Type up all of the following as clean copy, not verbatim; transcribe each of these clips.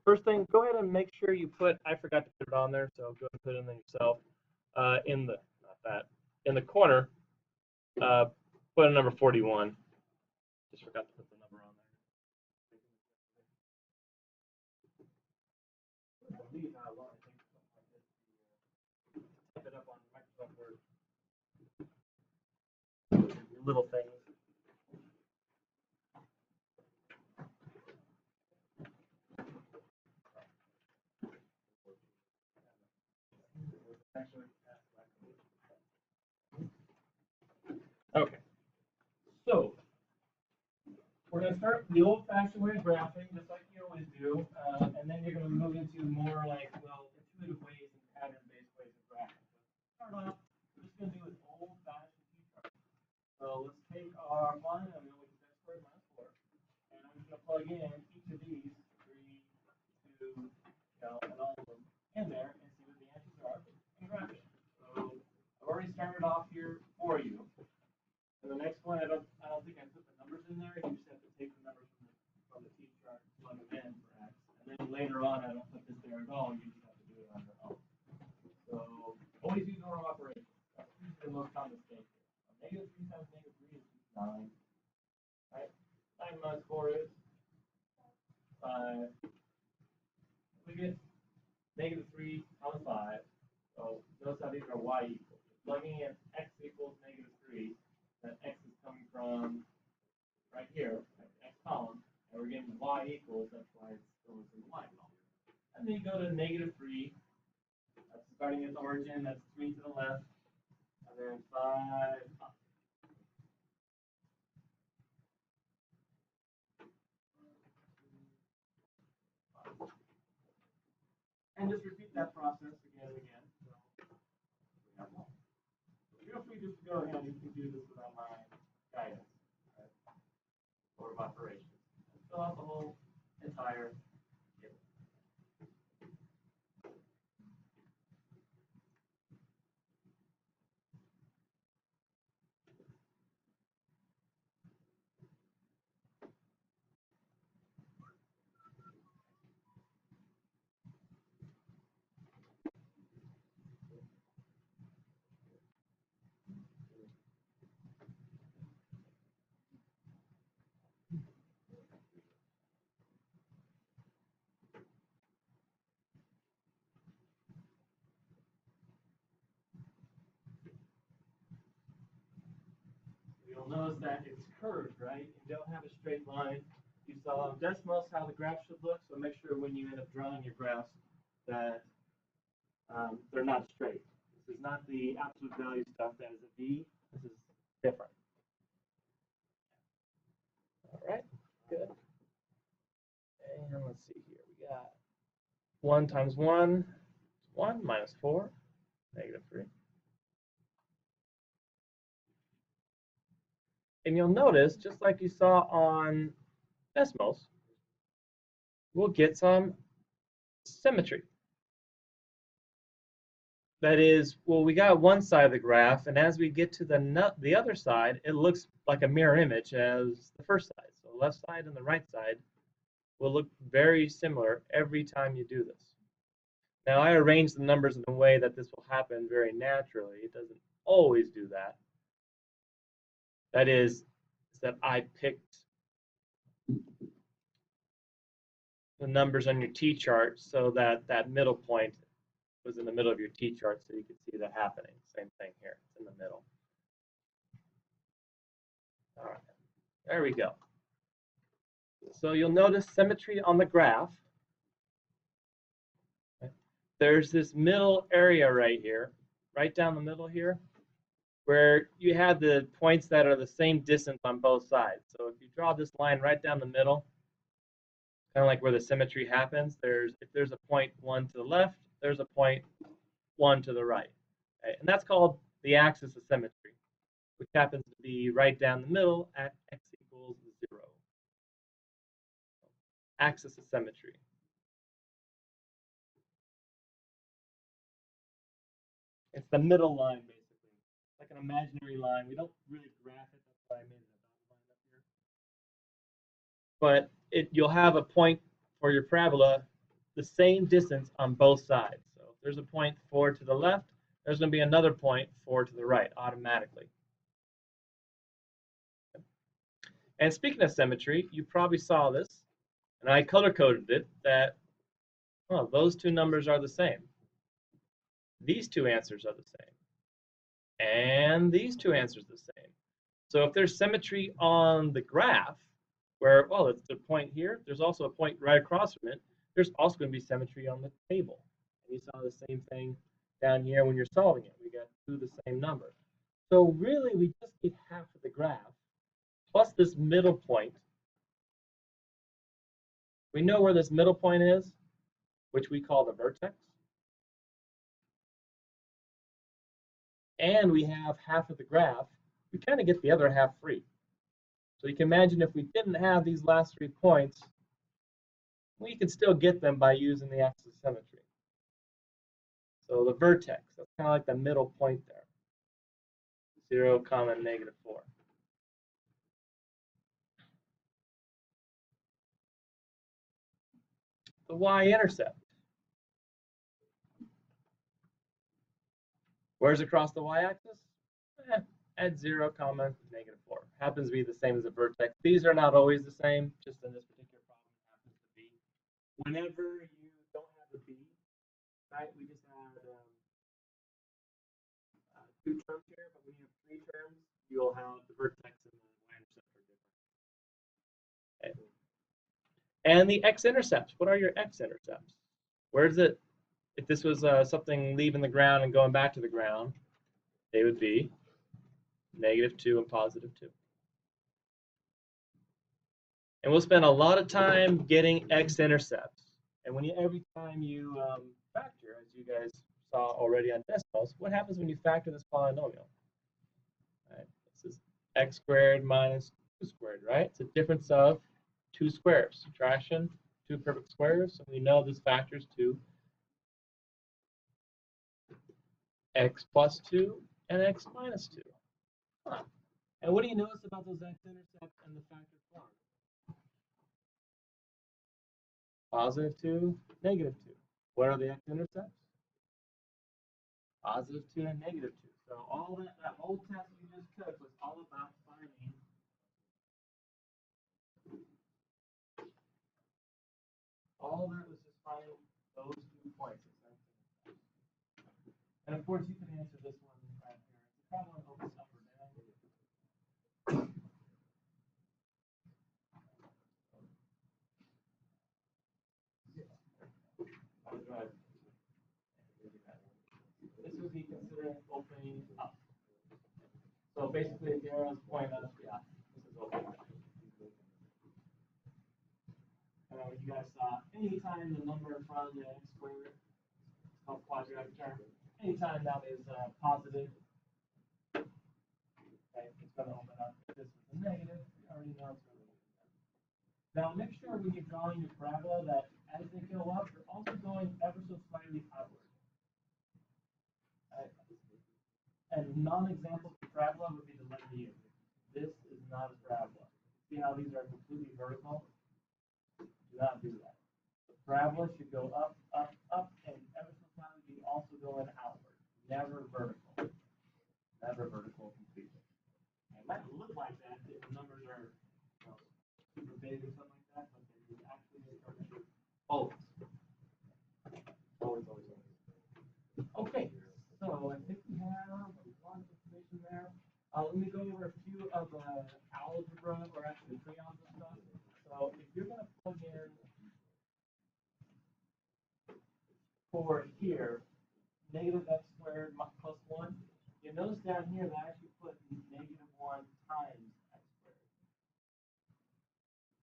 First thing, go ahead and make sure you put, I forgot to put it on there, so go ahead and put it in there yourself. In the, not that, in the corner, put a number 41. Just forgot to put the number on there. I believe how long it takes something like this to type it up on Microsoft Word. Little things. Okay. So we're going to start the old-fashioned way of graphing, just like you always do, and then you're going to move into more like, well, intuitive ways and pattern-based ways of graphing. So start off, we're just going to do an old-fashioned t-chart. So let's take our one, and we know which is x squared minus 4, and I'm just going to plug in each of these, 3, 2, and all of them in there, and see what the answers are, and graph it. So I've already started off here for you. And the next one, I don't think I put the numbers in there. You just have to take the numbers from the t chart, plug them in for x, and then later on, I don't put this there at all. You just have to do it on your own. So always use normal operations. That's usually the most common mistake here. So -3 times -3 is 9. Right? 9 minus 4 is 5. We get -3 times 5. So notice how these are y equals. Plugging in x equals -3. That x is coming from right here, right, the x column, and we're getting y equals, that's why it's still in the y column. And then you go to -3, that's starting at the origin, that's 3 to the left, and then 5 up. And just repeat that process again and again. So we have one. Feel free just to go ahead, you can do this without my guidance. Order of operations. Fill out the whole entire table. You'll notice that it's curved, right? You don't have a straight line. You saw Desmos how the graph should look, so make sure when you end up drawing your graphs that they're not straight. This is not the absolute value stuff. That is a V. This is different. All right, good. And let's see here. We got 1 times 1 is 1 minus 4, -3. And you'll notice, just like you saw on Desmos, we'll get some symmetry. That is, well, we got one side of the graph, and as we get to the other side, it looks like a mirror image as the first side. So the left side and the right side will look very similar every time you do this. Now, I arranged the numbers in a way that this will happen very naturally. It doesn't always do that. That is that I picked the numbers on your t-chart so that that middle point was in the middle of your t-chart so you could see that happening. Same thing here, it's in the middle. All right, there we go. So you'll notice symmetry on the graph. Okay. There's this middle area right here, right down the middle here, where you have the points that are the same distance on both sides. So if you draw this line right down the middle, kind of like where the symmetry happens, if there's a point 1 to the left, there's a point 1 to the right. Okay? And that's called the axis of symmetry, which happens to be right down the middle at x equals 0. Axis of symmetry. It's the middle line, basically. It's like an imaginary line. We don't really graph it. That's why I made it a dotted line up here. But you'll have a point for your parabola the same distance on both sides. So if there's a point 4 to the left, there's going to be another point 4 to the right automatically. And speaking of symmetry, you probably saw this, and I color-coded it, that those two numbers are the same. These two answers are the same. And these two answers are the same. So if there's symmetry on the graph, where, it's a point here, there's also a point right across from it, there's also going to be symmetry on the table. And you saw the same thing down here when you're solving it. We got two of the same number. So really, we just need half of the graph plus this middle point. We know where this middle point is, which we call the vertex. And we have half of the graph. We kind of get the other half free. So you can imagine if we didn't have these last 3 points, we could still get them by using the axis of symmetry. So the vertex, that's kind of like the middle point there. 0, -4. The y-intercept. Where's across the y-axis? At 0, -4. Happens to be the same as the vertex. These are not always the same, just in this particular problem it happens to be. Whenever you don't have a b, right, we just had 2 terms here, but when you have 3 terms, you'll have the vertex and the y-intercept are different. Okay. And the x-intercepts. What are your x-intercepts? Where is it? If this was something leaving the ground and going back to the ground, they would be -2 and +2. And we'll spend a lot of time getting x-intercepts. And every time you factor, as you guys saw already on decimals, what happens when you factor this polynomial? Right? This is x squared minus 2 squared, right? It's a difference of 2 squares. Subtraction, 2 perfect squares. So we know this factors to x plus 2 and x minus 2. Huh. And what do you notice about those x-intercepts and the factor form? +2, -2. What are the x-intercepts? +2 and -2. So all that whole test you just took was all about finding those 2 points. And of course, you can answer this one right here. It's a problem of up or down. This would be considering opening up. So basically, if the arrows point up, yeah, this is opening up. You guys saw anytime the number in front of the x squared, it's called quadratic term. Anytime that is positive, okay, it's going to open up. If this is a negative, you already know it's going to open up. Now make sure when you're drawing your parabola that as they go up, you're also going ever so slightly outward. Right? And non-example parabola would be the letter U. This is not a parabola. See how these are completely vertical? Do not do that. The parabola should go up, up, up, and ever so slightly be also going outward. Never vertical. Never vertical completely. It might look like that if the numbers are super big or something like that, but they actually are always. Always, always, always. Okay, so I think we have a lot of information there. Let me go over a few of the algebra, or actually pre-algebra stuff. So if you're going to plug in for here, -x squared plus 1, you notice down here that I actually put -1 times x squared.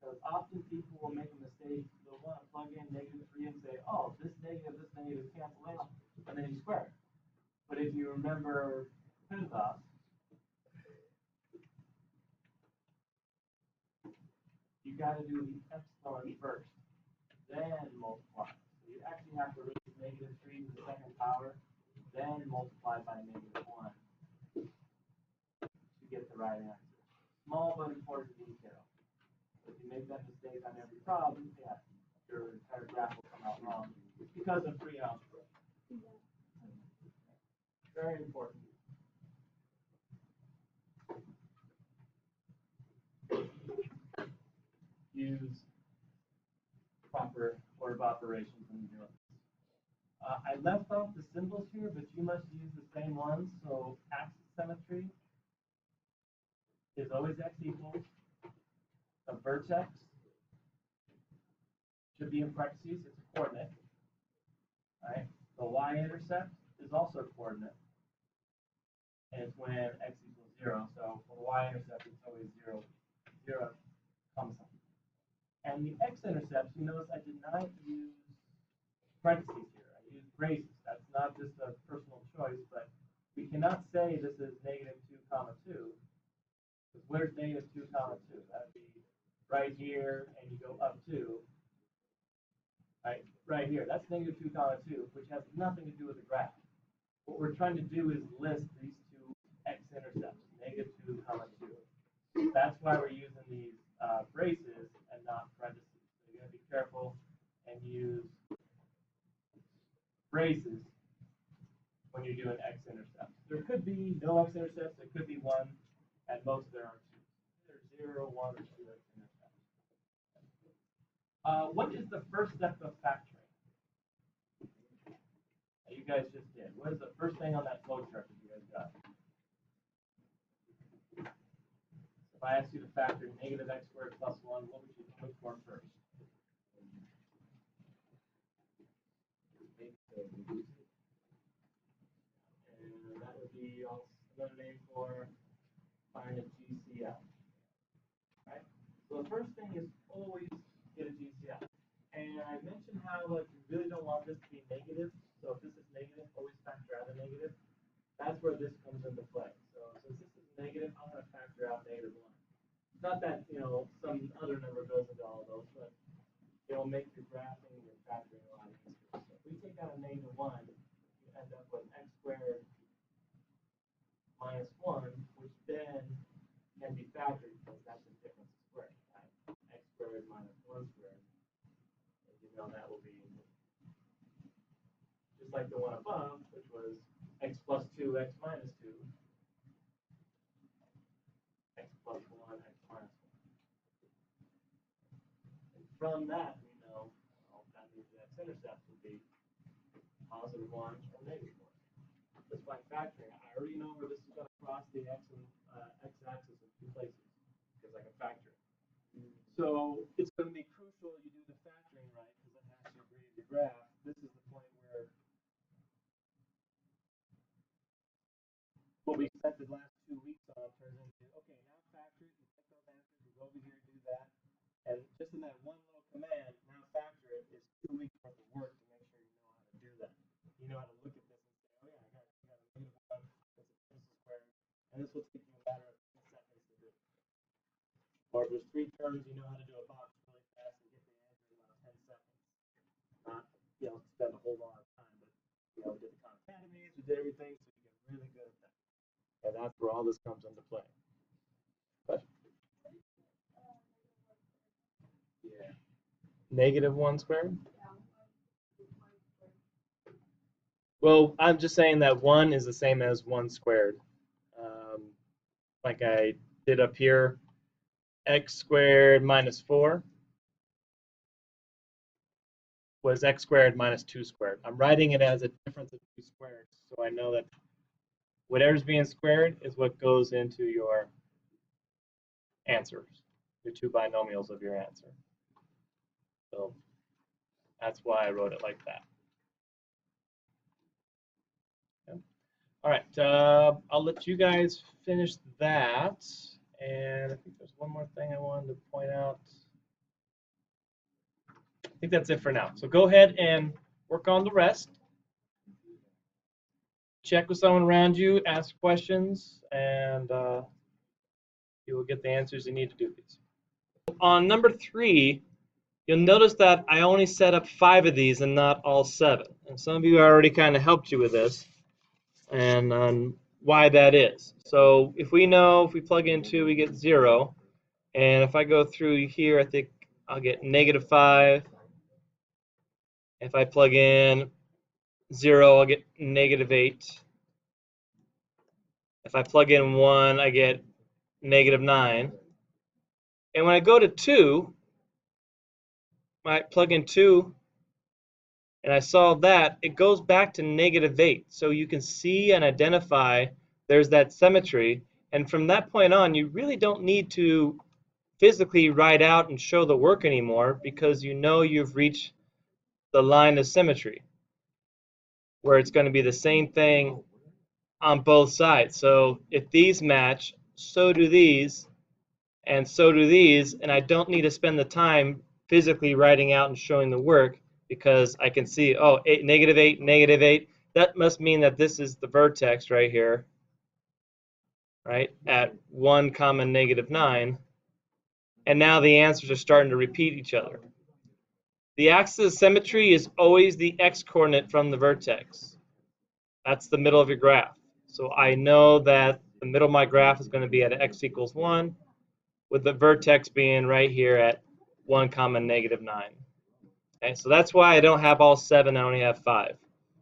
Because often people will make a mistake. They'll want to plug in -3 and say, oh, this negative cancel out, and then you square it. But if you remember Pentos, you got to do the epsilon first, then multiply. So you actually have to raise -3 to the second power, then multiply by -1 to get the right answer. Small but important detail. So if you make that mistake on every problem, yeah, your entire graph will come out wrong because of free algebra. Very important. Use proper order of operations when you do it. I left off the symbols here, but you must use the same ones. So axis symmetry is always x equals a vertex. Should be in parentheses, it's a coordinate. Right? The y-intercept is also a coordinate. And it's when x equals 0. So for the y-intercept, it's always 0, 0, comma something. And the x-intercept, you notice I did not use parentheses here. I used braces. That's not just a personal choice, but we cannot say this is negative 2 comma 2. Because where's negative 2 comma 2? That'd be right here, and you go up 2. Right here. That's negative 2 comma 2, which has nothing to do with the graph. What we're trying to do is list these two x-intercepts, negative 2 comma 2. That's why we're using these braces and not parentheses. So you got to be careful and use braces when you're doing x-intercepts. There could be no x-intercepts. There could be one. At most, there are two. There's 0, 1, or 2 x-intercepts. What is the first step of factoring? That you guys just did. What is the first thing on that flow chart that you guys got? If I asked you to factor negative x squared plus 1, what would you look for first? And that would be also another name for find a GCF. Right? So the first thing is always get a GCF. And I mentioned how like you really don't want this to be negative. So if this is negative, always factor out a negative. That's where this comes into play. So since this is negative, I'm going to factor out negative 1. It's not that, some other number goes into all of those, but it'll make your graphing and your factoring a lot easier. So if we take out a negative 1, you end up with x squared minus 1, which then can be factored because that's the difference of squared. Right? X squared minus 1 squared. And you know that will be just like the one above, which was x plus 2, x minus 2, x plus 1, x minus 1. And from that, we know that means the x-intercept will be positive 1 or negative 1. Just by factoring, I already know where this is going to cross the x-axis in two places because I can factor it. So it's going to be crucial you do the factoring right because it has to agree with your graph. This is the point where what we spent the last 2 weeks on turns into, okay, now factor it, you take those answers, you go over here and do that. And just in that one little command, now factor it, is 2 weeks worth of work to make sure you know how to do that. You know how to look at this and say, oh yeah, I got a negative 1, this is squared, and this will take you a matter of 10 seconds to do. Or if there's 3 terms, you know how to do a box really fast and get the answer in about 10 seconds. Not, spend a whole lot of time, but we did the concatenates, we did everything, so you get really good at that. And that's where all this comes into play. Question? Yeah. Negative 1 squared? Well, I'm just saying that 1 is the same as 1 squared. Like I did up here, x squared minus 4 was x squared minus 2 squared. I'm writing it as a difference of 2 squared, so I know that whatever's being squared is what goes into your answers, your 2 binomials of your answer. So that's why I wrote it like that. Okay. All right, I'll let you guys finish that. And I think there's one more thing I wanted to point out. I think that's it for now. So go ahead and work on the rest. Check with someone around you, ask questions, and you will get the answers you need to do these. On number 3, you'll notice that I only set up 5 of these and not all 7. And some of you already kind of helped you with this and why that is. So if we plug in 2, we get 0. And if I go through here, I think I'll get negative 5, If I plug in 0, I'll get -8. If I plug in 1, I get -9. And when I go to 2, I plug in 2, and I solve that, it goes back to -8. So you can see and identify there's that symmetry. And from that point on, you really don't need to physically write out and show the work anymore, because you know you've reached the line of symmetry where it's going to be the same thing on both sides. So if these match, so do these, and so do these, and I don't need to spend the time physically writing out and showing the work, because I can see, oh, -8, -8. That must mean that this is the vertex right here, right, at 1, -9. And now the answers are starting to repeat each other. The axis of symmetry is always the x-coordinate from the vertex. That's the middle of your graph. So I know that the middle of my graph is going to be at x = 1, with the vertex being right here at 1, -9. Okay, so that's why I don't have all 7, I only have 5.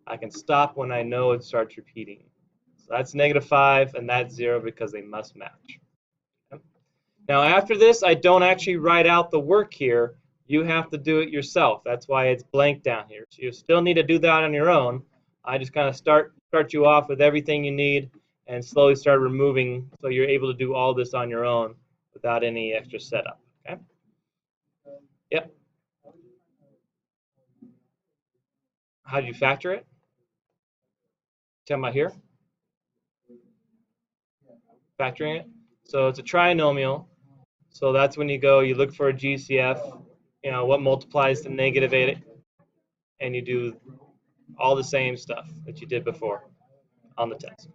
I can stop when I know it starts repeating. So that's -5 and that's 0 because they must match. Okay. Now after this, I don't actually write out the work here. You have to do it yourself. That's why it's blank down here. So you still need to do that on your own. I just kind of start you off with everything you need and slowly start removing, so you're able to do all this on your own without any extra setup. Okay? Yep. How do you factor it? Talking about here? Factoring it. So it's a trinomial. So that's when you go, you look for a GCF, what multiplies to -8, and you do all the same stuff that you did before on the test.